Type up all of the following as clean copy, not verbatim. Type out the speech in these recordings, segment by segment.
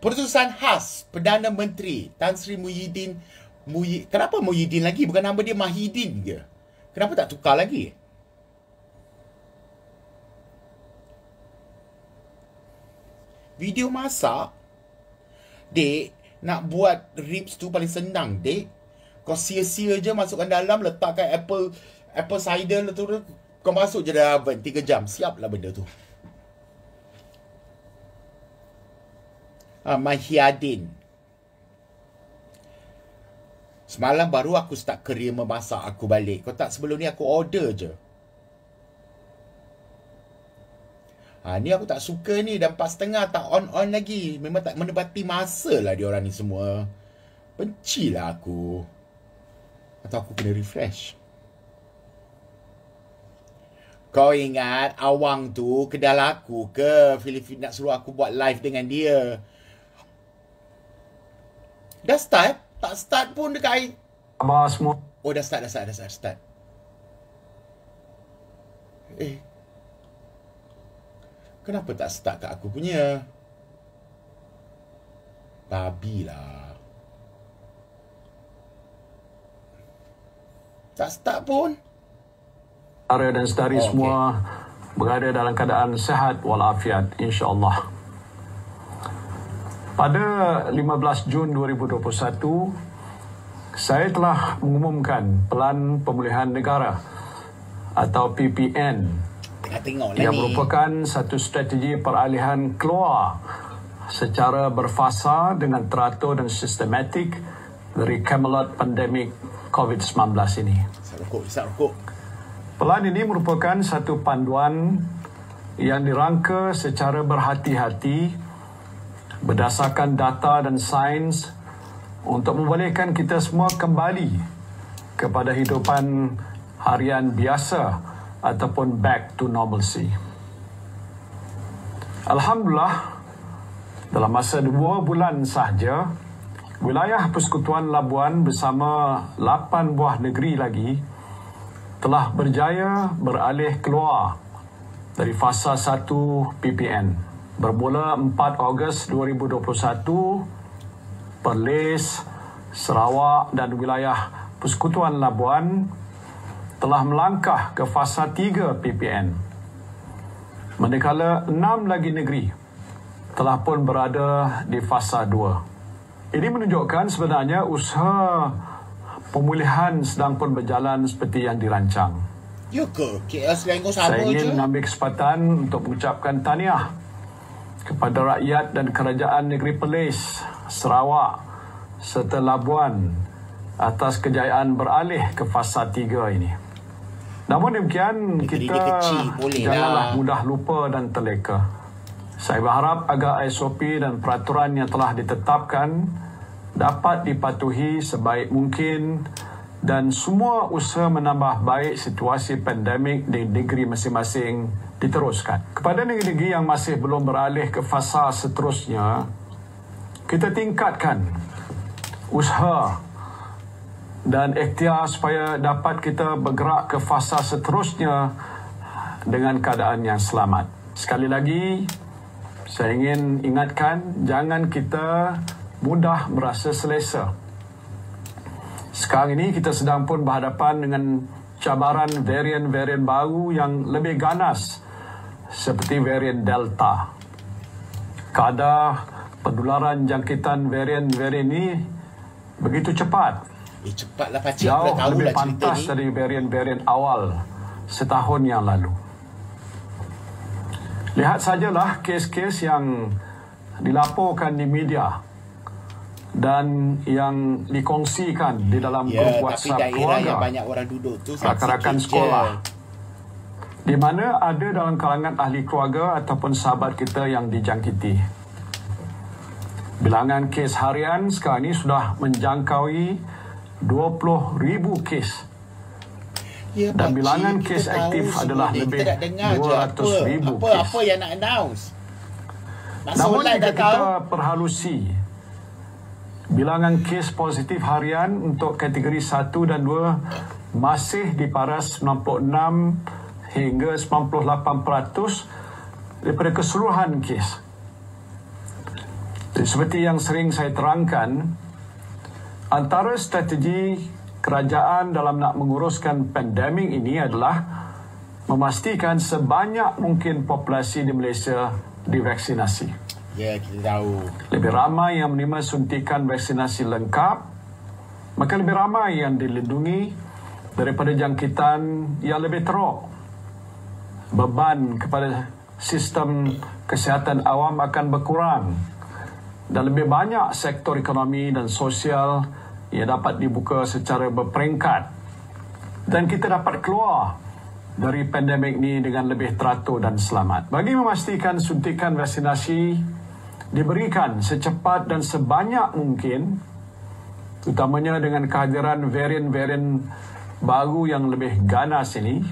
Keputusan khas Perdana Menteri Tan Sri Muhyiddin. Kenapa Muhyiddin lagi? Bukan nama dia Mahidin ke? Kenapa tak tukar lagi? Video masak, dek, nak buat ribs tu paling senang, dek. Kau sia-sia je masukkan dalam, letakkan apple cider tu, kau masuk je dalam oven 3 jam. Siaplah benda tu. Mahidin. Semalam baru aku start career memasak aku balik. Kau tak, sebelum ni aku order je. Ni aku tak suka ni. Dah 4:30 tak on lagi. Memang tak menepati masa lah diorang ni semua. Bencilah aku. Atau aku kena refresh. Kau ingat Awang tu kedal aku ke? Filipina nak suruh aku buat live dengan dia. Dah start? Tak start pun dekat Abah semua. Oh, dah start. Kenapa tak start kat aku punya? Babi lah. Tak start pun. Saudara dan saudari semua berada dalam keadaan sehat walafiat, insya-Allah. Pada 15 Jun 2021, saya telah mengumumkan Pelan Pemulihan Negara atau PPN yang merupakan satu strategi peralihan keluar secara berfasa dengan teratur dan sistematik dari Camelot pandemik COVID-19 ini. Pelan ini merupakan satu panduan yang dirangka secara berhati-hati berdasarkan data dan sains untuk membolehkan kita semua kembali kepada hidupan harian biasa ataupun back to normalcy. Alhamdulillah, dalam masa 2 bulan sahaja, wilayah Persekutuan Labuan bersama 8 buah negeri lagi telah berjaya beralih keluar dari fasa 1 PPN. Bermula 4 Ogos 2021, Perlis, Sarawak dan wilayah Persekutuan Labuan telah melangkah ke fasa 3 PPN. Manakala 6 lagi negeri telah pun berada di fasa 2. Ini menunjukkan sebenarnya usaha pemulihan sedang pun berjalan seperti yang dirancang. Ya ke? KL Selangor sama je. Saya ingin mengambil kesempatan untuk mengucapkan tahniah kepada rakyat dan kerajaan negeri Perlis, Sarawak serta Labuan atas kejayaan beralih ke fasa 3 ini. Namun demikian, kita janganlah mudah lupa dan terleka. Saya berharap agar SOP dan peraturan yang telah ditetapkan dapat dipatuhi sebaik mungkin dan semua usaha menambah baik situasi pandemik di negeri masing-masing diteruskan. Kepada negeri-negeri yang masih belum beralih ke fasa seterusnya, kita tingkatkan usaha dan ikhtiar supaya dapat kita bergerak ke fasa seterusnya dengan keadaan yang selamat. Sekali lagi, saya ingin ingatkan, jangan kita mudah merasa selesa. Sekarang ini kita sedang pun berhadapan dengan cabaran varian-varian baru yang lebih ganas seperti varian Delta. Kadar penularan jangkitan varian-varian ini begitu cepat. Cepatlah Pakcik. Jauh lebih pantas dari varian-varian awal setahun yang lalu. Lihat sajalah kes-kes yang dilaporkan di media dan yang dikongsikan di dalam grup WhatsApp keluarga, yang banyak orang duduk tu, rakan-rakan sekolah, di mana ada dalam kalangan ahli keluarga ataupun sahabat kita yang dijangkiti. Bilangan kes harian sekarang ini sudah menjangkaui 20,000 kes. Ya, dan bilangan kes aktif adalah lebih 200,000 kes. Apa yang nak announce? Namun jika kita perhalusi bilangan kes positif harian untuk kategori 1 dan 2 masih di paras 96 hingga 98% daripada keseluruhan kes. Seperti yang sering saya terangkan, antara strategi kerajaan dalam nak menguruskan pandemik ini adalah memastikan sebanyak mungkin populasi di Malaysia divaksinasi. Ya, kita tahu. Lebih ramai yang menerima suntikan vaksinasi lengkap, maka lebih ramai yang dilindungi daripada jangkitan yang lebih teruk. Beban kepada sistem kesihatan awam akan berkurang dan lebih banyak sektor ekonomi dan sosial yang dapat dibuka secara berperingkat, dan kita dapat keluar dari pandemik ini dengan lebih teratur dan selamat. Bagi memastikan suntikan vaksinasi diberikan secepat dan sebanyak mungkin, utamanya dengan kehadiran varian-varian baru yang lebih ganas ini,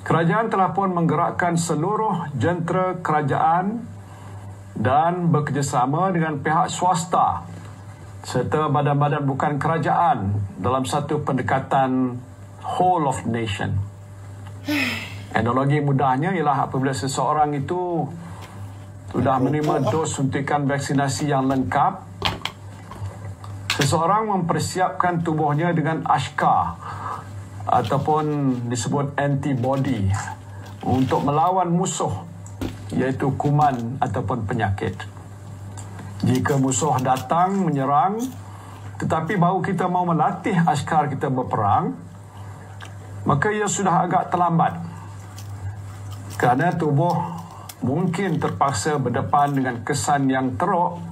kerajaan telah pun menggerakkan seluruh jentera kerajaan dan bekerjasama dengan pihak swasta serta badan-badan bukan kerajaan dalam satu pendekatan whole of nation. Analogi mudahnya ialah apabila seseorang itu sudah menerima dos suntikan vaksinasi yang lengkap, seseorang mempersiapkan tubuhnya dengan ashka ataupun disebut antibody untuk melawan musuh, iaitu kuman ataupun penyakit. Jika musuh datang menyerang, tetapi baru kita mau melatih askar kita berperang, maka ia sudah agak terlambat, kerana tubuh mungkin terpaksa berdepan dengan kesan yang teruk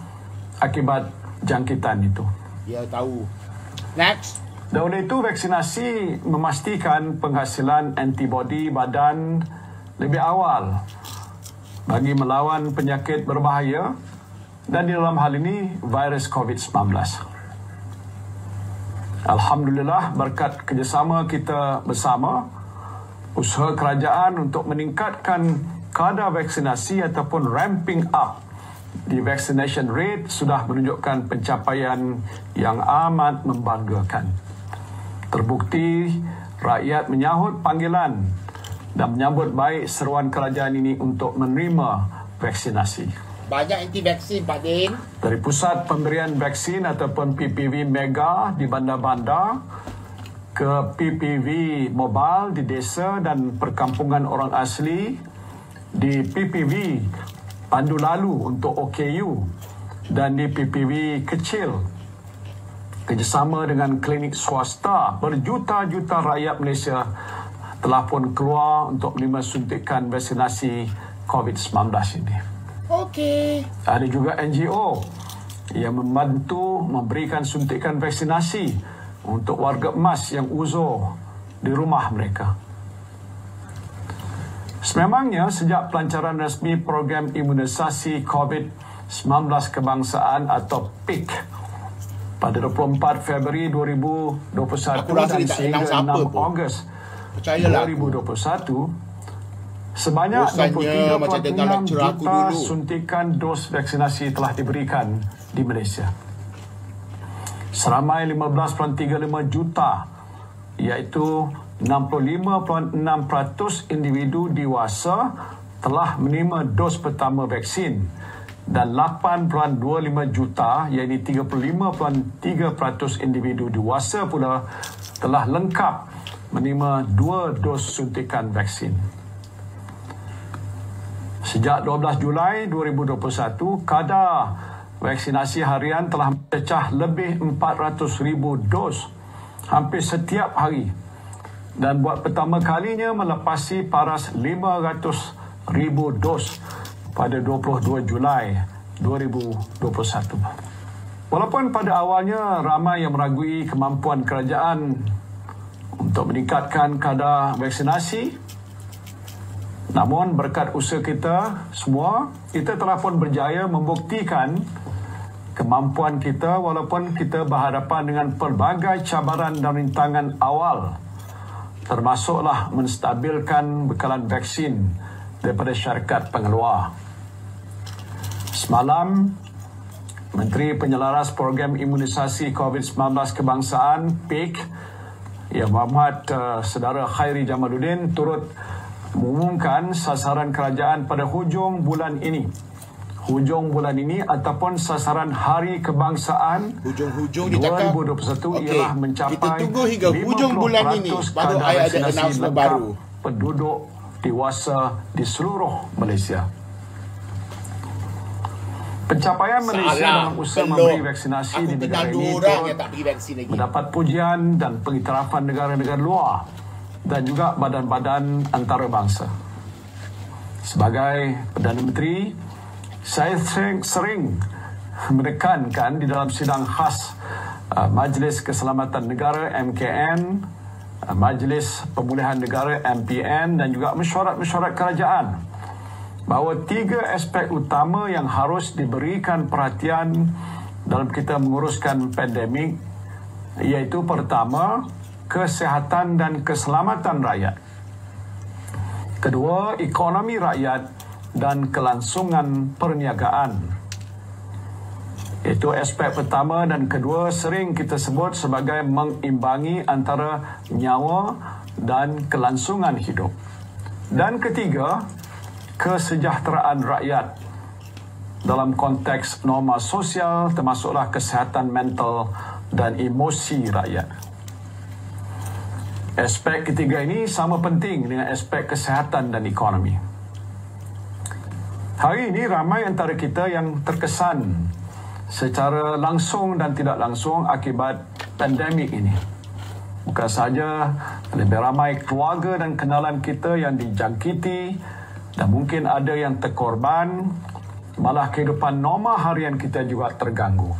akibat jangkitan itu. Ya, tahu. Next. Dan oleh itu, vaksinasi memastikan penghasilan antibodi badan lebih awal bagi melawan penyakit berbahaya, dan di dalam hal ini virus COVID-19. Alhamdulillah, berkat kerjasama kita bersama, usaha kerajaan untuk meningkatkan kadar vaksinasi ataupun ramping up di vaccination rate sudah menunjukkan pencapaian yang amat membanggakan. Terbukti rakyat menyahut panggilan dan menyambut baik seruan kerajaan ini untuk menerima vaksinasi. Banyak anti-vaksin, Pak Din. Dari pusat pemberian vaksin ataupun PPV Mega di bandar-bandar ke PPV Mobile di desa dan perkampungan orang asli, di PPV Pandu Lalu untuk OKU, dan di PPV kecil kerjasama dengan klinik swasta, berjuta-juta rakyat Malaysia telah pun keluar untuk menerima suntikan vaksinasi COVID-19 ini. Okey. Ada juga NGO yang membantu memberikan suntikan vaksinasi untuk warga emas yang uzur di rumah mereka. Sememangnya sejak pelancaran rasmi program imunisasi COVID-19 kebangsaan atau PIK pada 24 Februari 2021 dan sehingga 6 Ogos 2021, sebanyak 23.6 juta suntikan dos vaksinasi telah diberikan di Malaysia. Seramai 15.35 juta, iaitu 65.6% individu dewasa telah menerima dos pertama vaksin, dan 8.25 juta, iaitu 35.3% individu dewasa pula telah lengkap menerima 2 dos suntikan vaksin. Sejak 12 Julai 2021, kadar vaksinasi harian telah mencecah lebih 400,000 dos hampir setiap hari, dan buat pertama kalinya melepasi paras 500,000 dos pada 22 Julai 2021. Walaupun pada awalnya ramai yang meragui kemampuan kerajaan untuk meningkatkan kadar vaksinasi, namun berkat usaha kita semua, kita telah pun berjaya membuktikan kemampuan kita walaupun kita berhadapan dengan pelbagai cabaran dan rintangan awal, termasuklah menstabilkan bekalan vaksin daripada syarikat pengeluar. Semalam, Menteri Penyelaras Program Imunisasi COVID-19 Kebangsaan PIK, Yang Berhormat Saudara Khairi Jamaluddin, turut mengumumkan sasaran kerajaan pada hujung bulan ini hujung bulan ini ataupun sasaran Hari Kebangsaan hujung-hujung dia cakap 2021 ialah mencapai kita tunggu hingga hujung bulan ini baru ada announcement baru penduduk dewasa di seluruh Malaysia. Pencapaian Malaysia dalam usaha memberi vaksinasi di negara ini mendapat pujian dan pengiktirafan negara-negara luar dan juga badan-badan antarabangsa. Sebagai Perdana Menteri, saya sering menekankan di dalam sidang khas Majlis Keselamatan Negara MKN, Majlis Pemulihan Negara MPN dan juga mesyuarat-mesyuarat kerajaan bahawa 3 aspek utama yang harus diberikan perhatian dalam kita menguruskan pandemik, iaitu pertama, kesihatan dan keselamatan rakyat. Kedua, ekonomi rakyat dan kelangsungan perniagaan. Itu aspek pertama dan kedua sering kita sebut sebagai mengimbangi antara nyawa dan kelangsungan hidup. Dan ketiga, kesejahteraan rakyat dalam konteks norma sosial termasuklah kesihatan mental dan emosi rakyat. Aspek ketiga ini sama penting dengan aspek kesihatan dan ekonomi. Hari ini ramai antara kita yang terkesan secara langsung dan tidak langsung akibat pandemik ini. Bukan sahaja lebih ramai keluarga dan kenalan kita yang dijangkiti dan mungkin ada yang terkorban, malah kehidupan normal harian kita juga terganggu.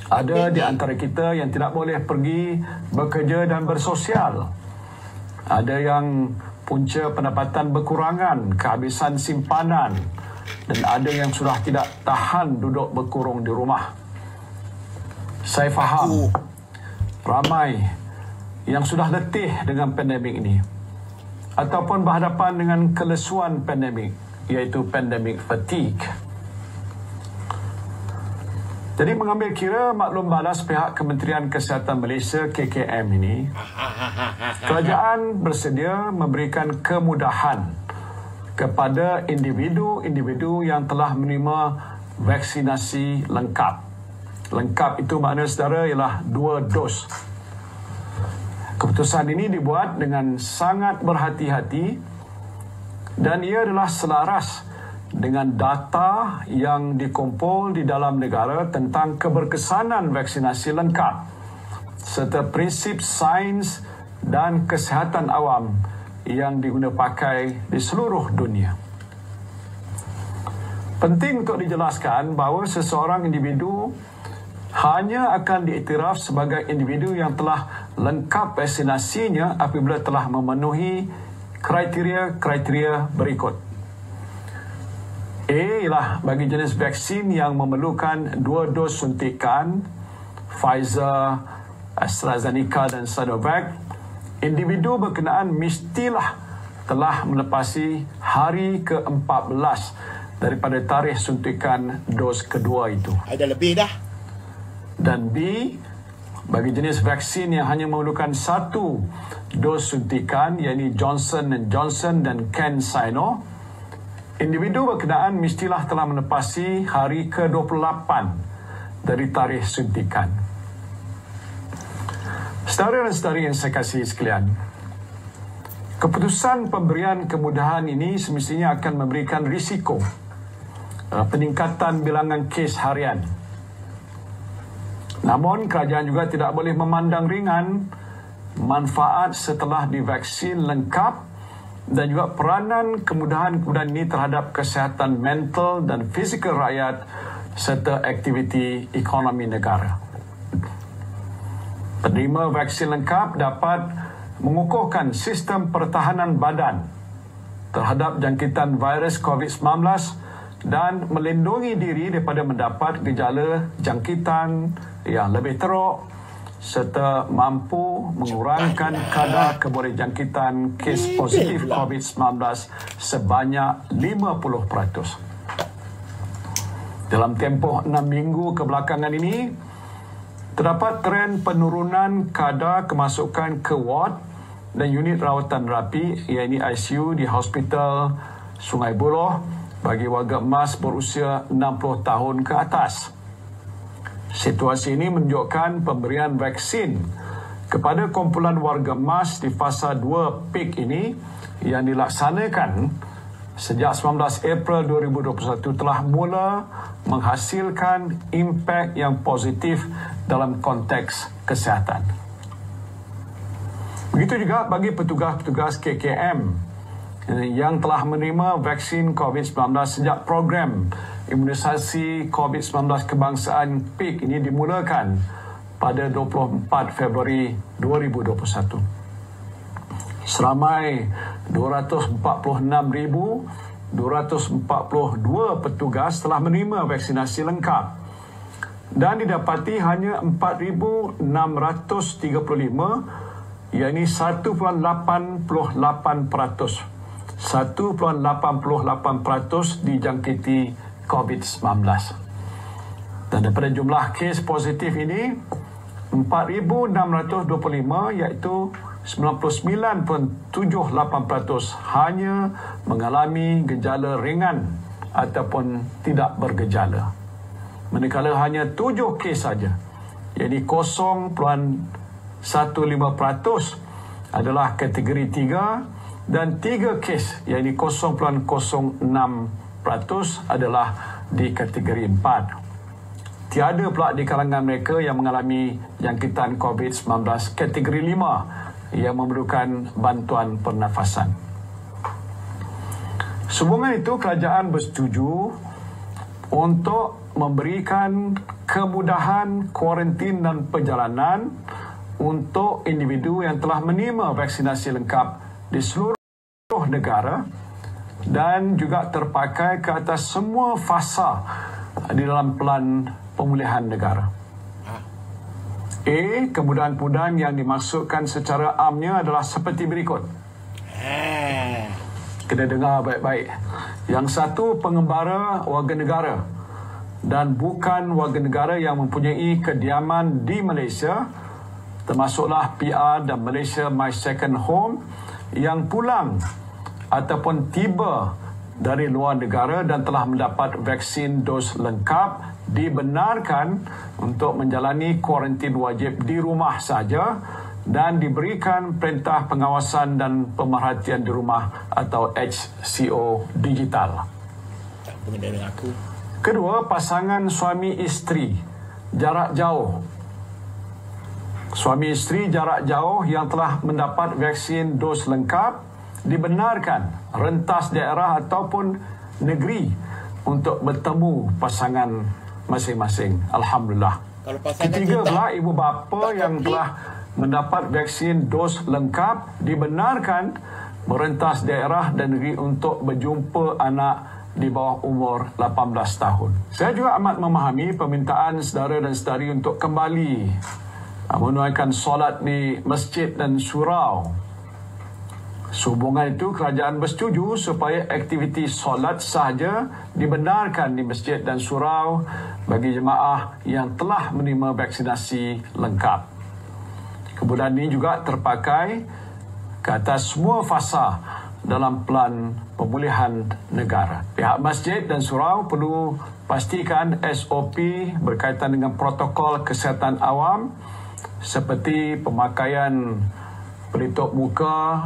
Ada di antara kita yang tidak boleh pergi bekerja dan bersosial. Ada yang punca pendapatan berkurangan, kehabisan simpanan dan ada yang sudah tidak tahan duduk berkurung di rumah. Saya faham ramai yang sudah letih dengan pandemik ini ataupun berhadapan dengan kelesuan pandemik, iaitu pandemic fatigue. Jadi mengambil kira maklum balas pihak Kementerian Kesihatan Malaysia KKM ini, kerajaan bersedia memberikan kemudahan kepada individu-individu yang telah menerima vaksinasi lengkap. Lengkap itu makna saudara ialah 2 dos. Keputusan ini dibuat dengan sangat berhati-hati dan ia adalah selaras dengan data yang dikumpul di dalam negara tentang keberkesanan vaksinasi lengkap serta prinsip sains dan kesihatan awam yang diguna pakai di seluruh dunia. Penting untuk dijelaskan bahawa seseorang individu hanya akan diiktiraf sebagai individu yang telah lengkap vaksinasinya apabila telah memenuhi kriteria-kriteria berikut. A ialah bagi jenis vaksin yang memerlukan 2 dos suntikan Pfizer, AstraZeneca dan Sinovac, individu berkenaan mestilah telah melepasi hari ke-14 daripada tarikh suntikan dos kedua itu. Ada lebih dah. Dan B, bagi jenis vaksin yang hanya memerlukan 1 dos suntikan, iaitu Johnson & Johnson dan CanSino, individu berkenaan mestilah telah menepasi hari ke-28 dari tarikh suntikan. Saudara dan saudari yang saya kasihi sekalian, keputusan pemberian kemudahan ini semestinya akan memberikan risiko peningkatan bilangan kes harian. Namun kerajaan juga tidak boleh memandang ringan manfaat setelah divaksin lengkap dan juga peranan kemudahan-kemudahan ini terhadap kesihatan mental dan fizikal rakyat serta aktiviti ekonomi negara. Penerima vaksin lengkap dapat mengukuhkan sistem pertahanan badan terhadap jangkitan virus COVID-19 dan melindungi diri daripada mendapat gejala jangkitan yang lebih teruk serta mampu mengurangkan kadar kebolehjangkitan kes positif COVID-19 sebanyak 50%. Dalam tempoh 6 minggu kebelakangan ini, terdapat tren penurunan kadar kemasukan ke ward dan unit rawatan rapi, iaitu ICU di Hospital Sungai Buloh bagi warga emas berusia 60 tahun ke atas. Situasi ini menunjukkan pemberian vaksin kepada kumpulan warga emas di fasa 2 peak ini yang dilaksanakan sejak 19 April 2021 telah mula menghasilkan impak yang positif dalam konteks kesihatan. Begitu juga bagi petugas-petugas KKM yang telah menerima vaksin COVID-19 sejak program imunisasi COVID-19 kebangsaan PEAK ini dimulakan pada 24 Februari 2021. Seramai 246,242 petugas telah menerima vaksinasi lengkap dan didapati hanya 4,635, iaitu 1.88% dijangkiti COVID-19. Dan daripada jumlah kes positif ini, 4,625 iaitu 99.78% hanya mengalami gejala ringan ataupun tidak bergejala. Manakala hanya 7 kes saja, iaitu 0.15% adalah kategori 3 dan 3 kes, iaitu 0.06% adalah di kategori 4. Tiada pula di kalangan mereka yang mengalami jangkitan COVID-19 kategori 5 yang memerlukan bantuan pernafasan. Sehubungan itu, kerajaan bersetuju untuk memberikan kemudahan kuarantin dan perjalanan untuk individu yang telah menerima vaksinasi lengkap di seluruh negara dan juga terpakai ke atas semua fasa di dalam pelan pemulihan negara. Kemudahan-kemudahan yang dimaksudkan secara amnya adalah seperti berikut. Kena dengar baik-baik. Yang satu, pengembara warga negara dan bukan warga negara yang mempunyai kediaman di Malaysia, termasuklah PR dan Malaysia My Second Home, yang pulang ataupun tiba dari luar negara dan telah mendapat vaksin dos lengkap dibenarkan untuk menjalani kuarantin wajib di rumah saja dan diberikan perintah pengawasan dan pemerhatian di rumah atau HCO digital. Tak benda dengan aku. Kedua, pasangan suami isteri jarak jauh. Suami isteri jarak jauh yang telah mendapat vaksin dos lengkap dibenarkan rentas daerah ataupun negeri untuk bertemu pasangan masing-masing. Alhamdulillah. Ketiga pula, ibu bapa yang telah mendapat vaksin dos lengkap dibenarkan merentas daerah dan negeri untuk berjumpa anak di bawah umur 18 tahun. Saya juga amat memahami permintaan saudara dan saudari untuk kembali menunaikan solat di masjid dan surau. Sehubungan itu, kerajaan bersetuju supaya aktiviti solat sahaja dibenarkan di masjid dan surau bagi jemaah yang telah menerima vaksinasi lengkap. Kemudahan ini juga terpakai ke atas semua fasa dalam pelan pemulihan negara. Pihak masjid dan surau perlu pastikan SOP berkaitan dengan protokol kesihatan awam seperti pemakaian pelitup muka,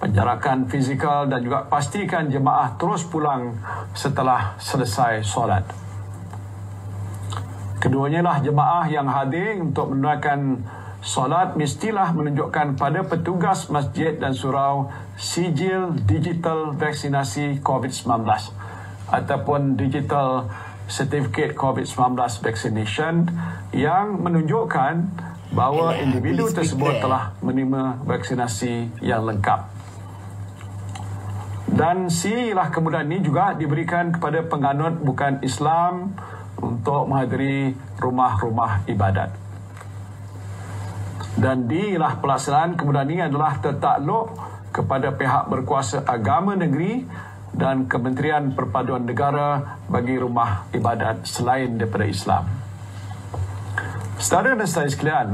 penjarakan fizikal dan juga pastikan jemaah terus pulang setelah selesai solat. Keduanya lah jemaah yang hadir untuk menunaikan solat mestilah menunjukkan pada petugas masjid dan surau sijil digital vaksinasi COVID-19 ataupun digital certificate COVID-19 vaccination yang menunjukkan bahawa individu tersebut telah menerima vaksinasi yang lengkap. Dan ialah kemudahan ini juga diberikan kepada penganut bukan Islam untuk menghadiri rumah-rumah ibadat. Dan ialah pelaksanaan kemudahan ini adalah tertakluk kepada pihak berkuasa agama negeri dan Kementerian Perpaduan Negara bagi rumah ibadat selain daripada Islam. Saudara dan saudari sekalian,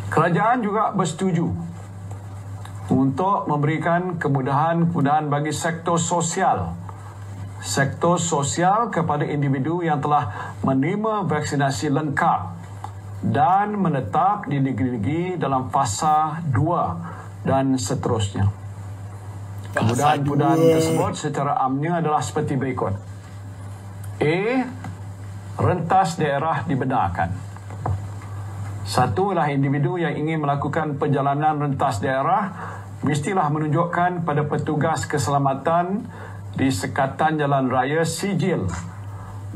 kerajaan juga bersetuju untuk memberikan kemudahan-kemudahan bagi sektor sosial sektor sosial kepada individu yang telah menerima vaksinasi lengkap dan menetap di negeri-negeri dalam fasa 2 dan seterusnya. Kemudahan-kemudahan tersebut secara amnya adalah seperti berikut. A. Rentas daerah dibenarkan. Satu ialah individu yang ingin melakukan perjalanan rentas daerah mestilah menunjukkan pada petugas keselamatan di sekatan jalan raya sijil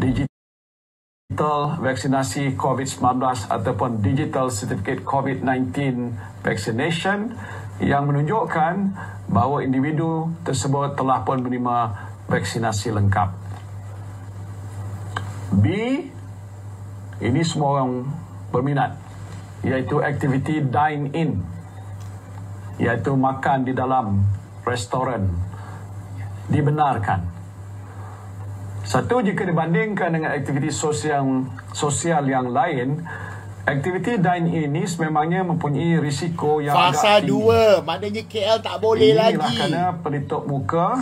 digital vaksinasi COVID-19 ataupun digital certificate COVID-19 vaccination yang menunjukkan bahawa individu tersebut telah pun menerima vaksinasi lengkap. B. Ini semua orang berminat, iaitu aktiviti dine-in, iaitu makan di dalam restoran, dibenarkan. Satu, jika dibandingkan dengan aktiviti sosial yang lain, aktiviti dine-in ini sememangnya mempunyai risiko yang fasa agak tinggi. Fasa 2, maknanya KL tak boleh Inilah lagi. kerana pelitup muka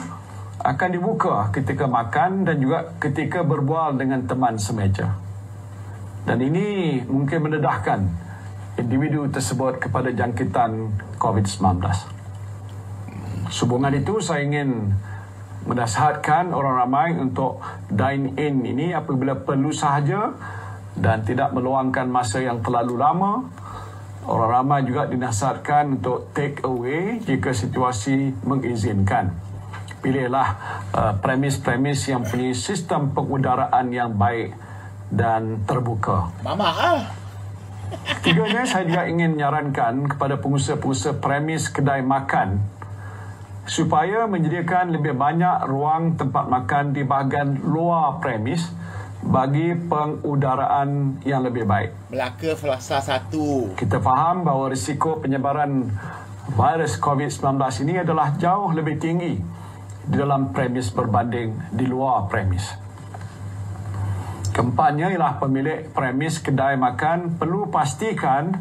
akan dibuka ketika makan dan juga ketika berbual dengan teman semeja. Dan ini mungkin mendedahkan individu tersebut kepada jangkitan COVID-19. Sehubungan itu, saya ingin menasihatkan orang ramai untuk dine-in ini apabila perlu sahaja dan tidak meluangkan masa yang terlalu lama. Orang ramai juga dinasihatkan untuk take away jika situasi mengizinkan. Pilihlah premis-premis yang punya sistem pengudaraan yang baik dan terbuka. Mama Ketiganya, saya juga ingin menyarankan kepada pengusaha-pengusaha premis kedai makan supaya menyediakan lebih banyak ruang tempat makan di bahagian luar premis bagi pengudaraan yang lebih baik. Melaka fasa 1. Kita faham bahawa risiko penyebaran virus COVID-19 ini adalah jauh lebih tinggi di dalam premis berbanding di luar premis. Keempatnya ialah pemilik premis kedai makan perlu pastikan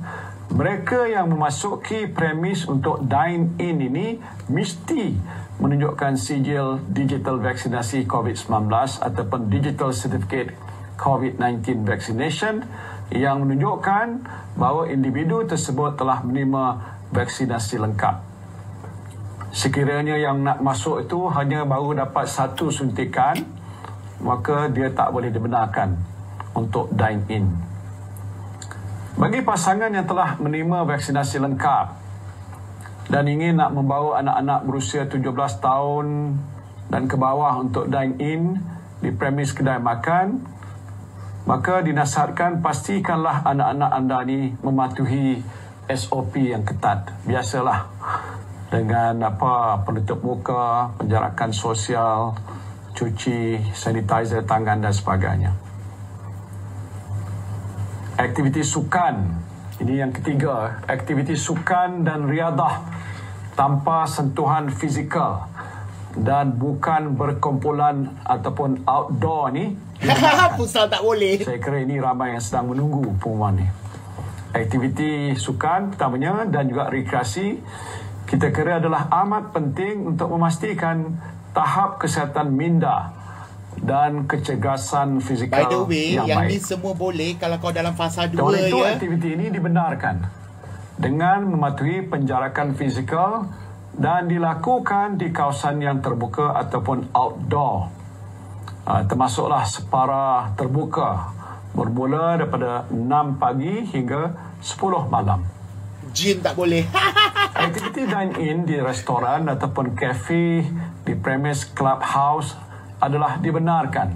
mereka yang memasuki premis untuk dine-in ini mesti menunjukkan sijil digital vaksinasi COVID-19 ataupun digital certificate COVID-19 vaccination yang menunjukkan bahawa individu tersebut telah menerima vaksinasi lengkap. Sekiranya yang nak masuk itu hanya baru dapat 1 suntikan, maka dia tak boleh dibenarkan untuk dine-in. Bagi pasangan yang telah menerima vaksinasi lengkap dan ingin nak membawa anak-anak berusia 17 tahun dan ke bawah untuk dine-in di premis kedai makan, maka dinasihatkan pastikanlah anak-anak anda ni mematuhi SOP yang ketat. Biasalah dengan penutup muka, penjarakan sosial, cuci sanitizer tangan dan sebagainya. Aktiviti sukan, ini yang ketiga, aktiviti sukan dan riadah tanpa sentuhan fizikal dan bukan berkumpulan ataupun outdoor ni Pusat tak boleh. saya kira ini ramai yang sedang menunggu pengumuman ni. Aktiviti sukan pertamanya dan juga rekreasi kita kira adalah amat penting untuk memastikan tahap kesihatan minda dan kecergasan fizikal By the way, yang baik. ni semua boleh kalau kau dalam fasa 2 Oleh itu, ya. aktiviti ini dibenarkan dengan mematuhi penjarakan fizikal dan dilakukan di kawasan yang terbuka ataupun outdoor. Termasuklah separa terbuka bermula daripada 6 pagi hingga 10 malam. Gym tak boleh. Aktiviti dine-in di restoran ataupun kafe di premis clubhouse adalah dibenarkan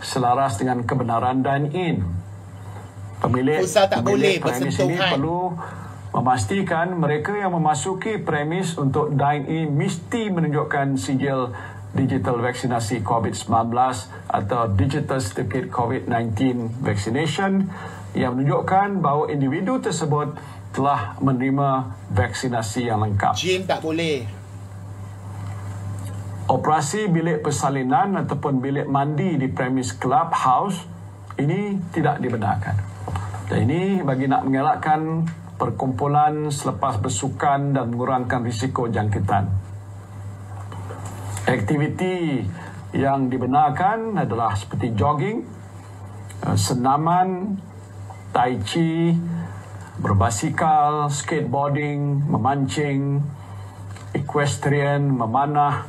selaras dengan kebenaran dine-in. Pemilik Pusat tak boleh premis ini bersentuhan. perlu memastikan mereka yang memasuki premis untuk dine-in mesti menunjukkan sijil digital vaksinasi COVID-19 atau digital certificate COVID-19 vaccination yang menunjukkan bahawa individu tersebut telah menerima vaksinasi yang lengkap. Gym tak boleh. Operasi bilik persalinan ataupun bilik mandi di premis clubhouse ini tidak dibenarkan. Dan ini bagi nak mengelakkan perkumpulan selepas bersukan dan mengurangkan risiko jangkitan. Aktiviti yang dibenarkan adalah seperti jogging, senaman, tai chi, berbasikal, skateboarding, memancing, equestrian, memanah,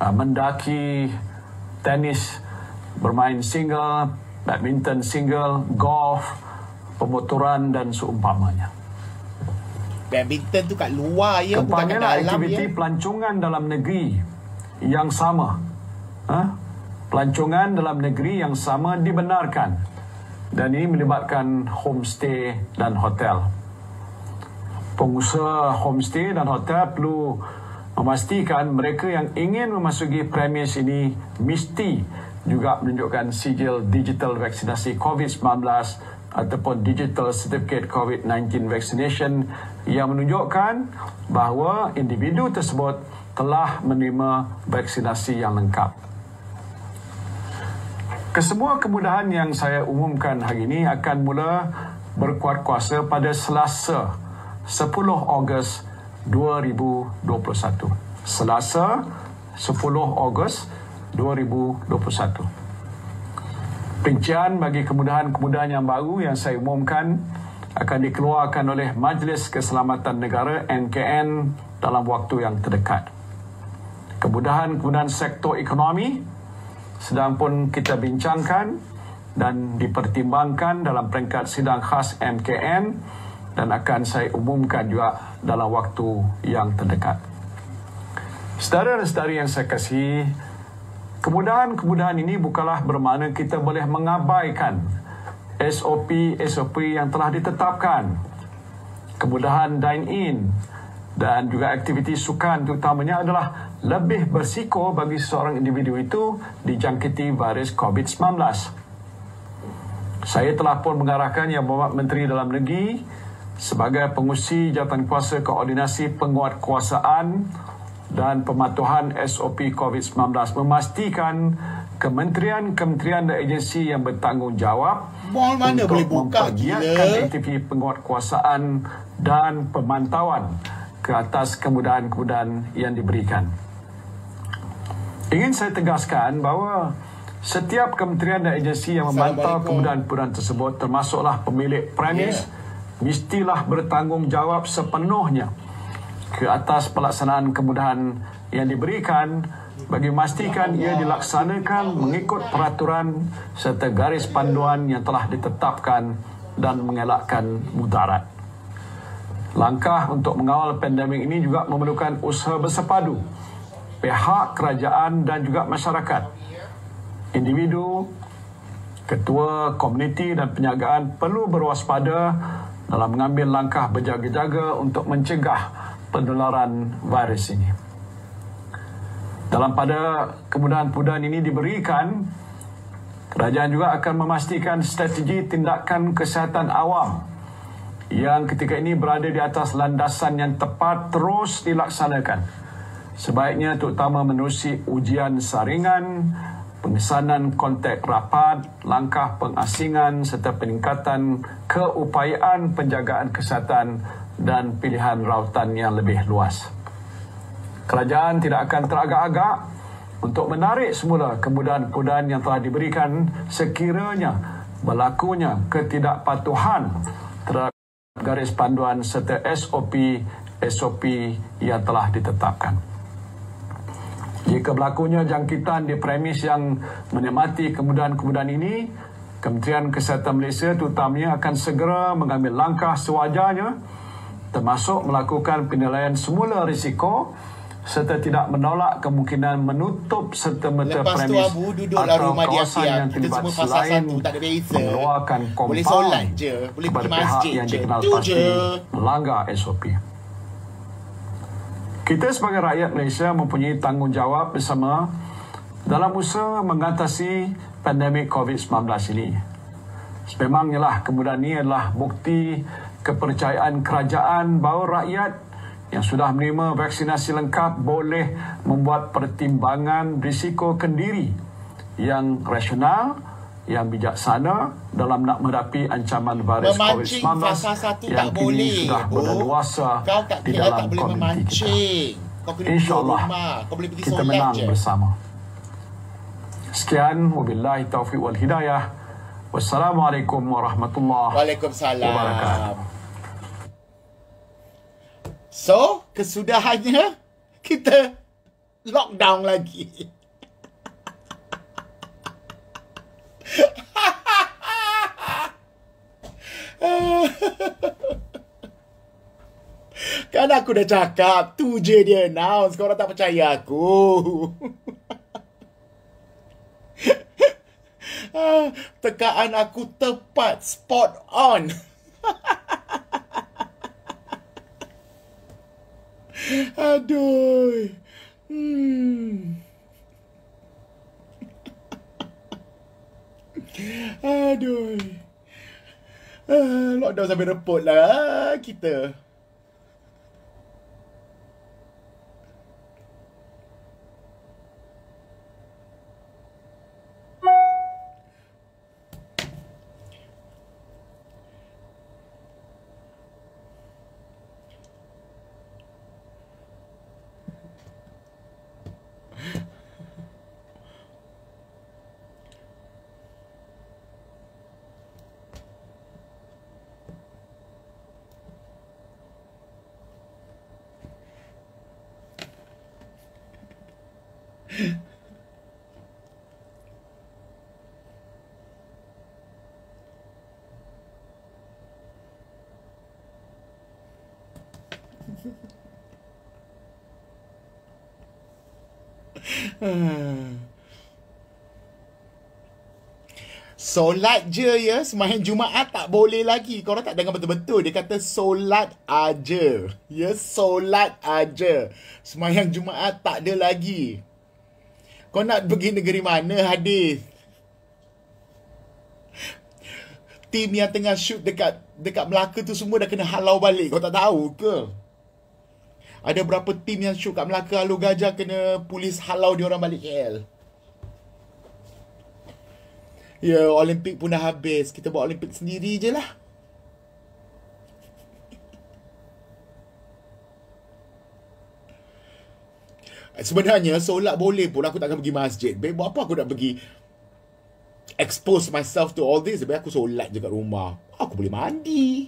mendaki, tenis, bermain single, badminton single, golf, pemotoran dan seumpamanya. Badminton tu kat luar ya, bukan kat Kepanggil dalam aktiviti ya. pelancongan dalam negeri yang sama. Pelancongan dalam negeri yang sama dibenarkan, dan ini melibatkan homestay dan hotel. Pengusaha homestay dan hotel perlu memastikan mereka yang ingin memasuki premis ini mesti juga menunjukkan sijil digital vaksinasi COVID-19 ataupun digital certificate COVID-19 vaccination yang menunjukkan bahawa individu tersebut telah menerima vaksinasi yang lengkap. Kesemua kemudahan yang saya umumkan hari ini akan mula berkuat kuasa pada Selasa 10 Ogos 2021. Selasa 10 Ogos 2021. Rincian bagi kemudahan-kemudahan yang baru yang saya umumkan akan dikeluarkan oleh Majlis Keselamatan Negara MKN dalam waktu yang terdekat. Kemudahan-kemudahan sektor ekonomi sedang pun kita bincangkan dan dipertimbangkan dalam peringkat sidang khas MKN dan akan saya umumkan juga dalam waktu yang terdekat. Saudara dan saudari yang saya kasihi, kemudahan-kemudahan ini bukanlah bermakna kita boleh mengabaikan SOP yang telah ditetapkan. Kemudahan dine-in dan juga aktiviti sukan terutamanya adalah lebih bersiko bagi seorang individu itu dijangkiti virus COVID-19. Saya telah pun mengarahkan Yang Berhormat Menteri Dalam Negeri sebagai pengurusi Jawatankuasa Koordinasi Penguatkuasaan dan Pematuhan SOP COVID-19 memastikan kementerian-kementerian dan agensi yang bertanggungjawab Mall mana boleh untuk buka, mempergiatkan gila? aktiviti penguatkuasaan dan pemantauan ke atas kemudahan-kemudahan yang diberikan. Ingin saya tegaskan bahawa setiap kementerian dan agensi yang memantau kemudahan-kemudahan tersebut, termasuklah pemilik premis, mestilah bertanggungjawab sepenuhnya ke atas pelaksanaan kemudahan yang diberikan bagi memastikan ia dilaksanakan mengikut peraturan serta garis panduan yang telah ditetapkan dan mengelakkan mudarat. Langkah untuk mengawal pandemik ini juga memerlukan usaha bersepadu pihak kerajaan dan juga masyarakat. Individu, ketua komuniti dan penjagaan perlu berwaspada dalam mengambil langkah berjaga-jaga untuk mencegah penularan virus ini. Dalam pada kemudahan-kemudahan ini diberikan, kerajaan juga akan memastikan strategi tindakan kesihatan awam yang ketika ini berada di atas landasan yang tepat terus dilaksanakan. Sebaiknya terutama menerusi ujian saringan, pengesanan kontak rapat, langkah pengasingan serta peningkatan keupayaan penjagaan kesihatan dan pilihan rawatan yang lebih luas. Kerajaan tidak akan teragak-agak untuk menarik semula kemudahan-kemudahan yang telah diberikan sekiranya berlakunya ketidakpatuhan terhadap garis panduan serta SOP yang telah ditetapkan. Jika berlakunya jangkitan di premis yang menikmati kemudahan-kemudahan ini, Kementerian Kesihatan Malaysia terutamanya akan segera mengambil langkah sewajarnya, termasuk melakukan penilaian semula risiko serta tidak menolak kemungkinan menutup serta-merta Lepas tu premis Abu duduklah atau rumah kawasan diam-diam. yang Kita terlibat semua fasa selain satu, tak ada beza. mengeluarkan Boleh kompaun solat je, boleh kepada pergi pihak masjid yang je. dikenal Tu pasti je. melanggar SOP. Kita sebagai rakyat Malaysia mempunyai tanggungjawab bersama dalam usaha mengatasi pandemik COVID-19 ini. Sememangnya lah kemudahan ini adalah bukti kepercayaan kerajaan bahawa rakyat yang sudah menerima vaksinasi lengkap boleh membuat pertimbangan risiko kendiri yang rasional, yang bijaksana dalam nak menghadapi ancaman virus Memancing COVID-19 fasa satu yang tak kini boleh, sudah Bu. berleluasa Kau tak di kira dalam tak boleh komuniti kita. memancing. Kau kena duduk InsyaAllah rumah. Kau boleh pergi kita solat menang je. bersama. Sekian, wabillahi taufiq wal hidayah. Wassalamualaikum warahmatullahi Waalaikumsalam. wabarakatuh. So, kesudahannya kita lockdown lagi. Kan aku dah cakap, tu je dia announce. Korang tak percaya aku. Tekaan aku tepat, spot on. Aduh. Aduh. Lockdown sampai reput lah kita. Solat je ya, sembahyang Jumaat tak boleh lagi. Korang tak dengar betul-betul. Dia kata solat aja. Ya, solat aja. Sembahyang Jumaat tak ada lagi. Kau nak pergi negeri mana, Hadis? Tim yang tengah shoot dekat Melaka tu semua dah kena halau balik. Kau tak tahu ke? Ada berapa tim yang shoot kat Melaka, Alur Gajah kena polis halau dia orang balik KL. Ya, Olimpik pun dah habis. Kita buat Olimpik sendiri je lah. Sebenarnya solat boleh pun, aku takkan pergi masjid. Baik, buat apa aku nak pergi expose myself to all this? Baik, aku solat je kat rumah. Aku boleh mandi.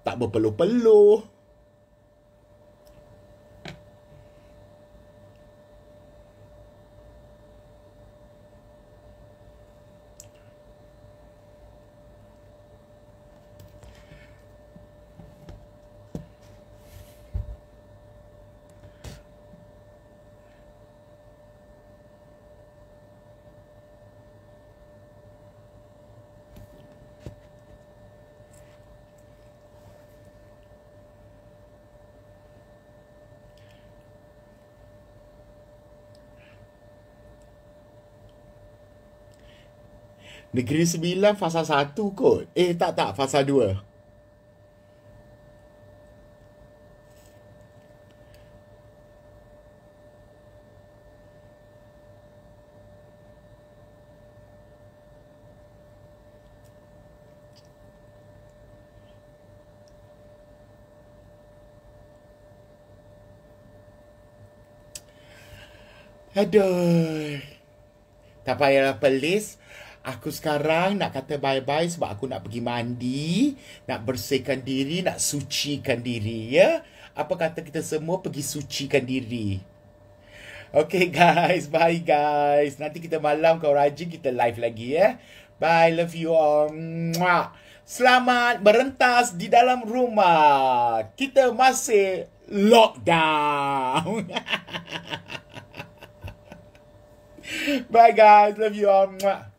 Tak berpeluh-peluh. Negeri Sembilan fasa 1 kot. Tak, fasa 2. Aduh. Tak payahlah pelis. Aku sekarang nak kata bye-bye sebab aku nak pergi mandi, nak bersihkan diri, nak sucikan diri, ya? Apa kata kita semua pergi sucikan diri? Okay guys, bye guys. Nanti kita malam kau rajin kita live lagi, ya? Bye, love you all. Mwah. Selamat berentas di dalam rumah. Kita masih lockdown. Bye guys, love you all. Mwah.